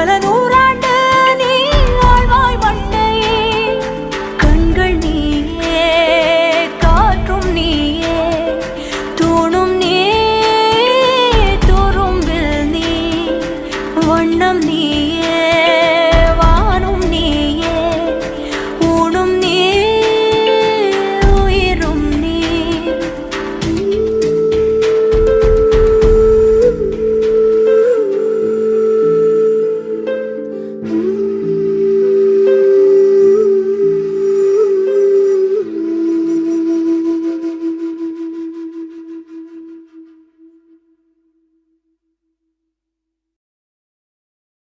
பல நூறாண்டு நீ ஆழ்வாய் மண்ணையே. கண்கள் நீயே, காற்றும் நீயே, தூணும் நீ, துரும்பில் நீ, வண்ணம் நீ.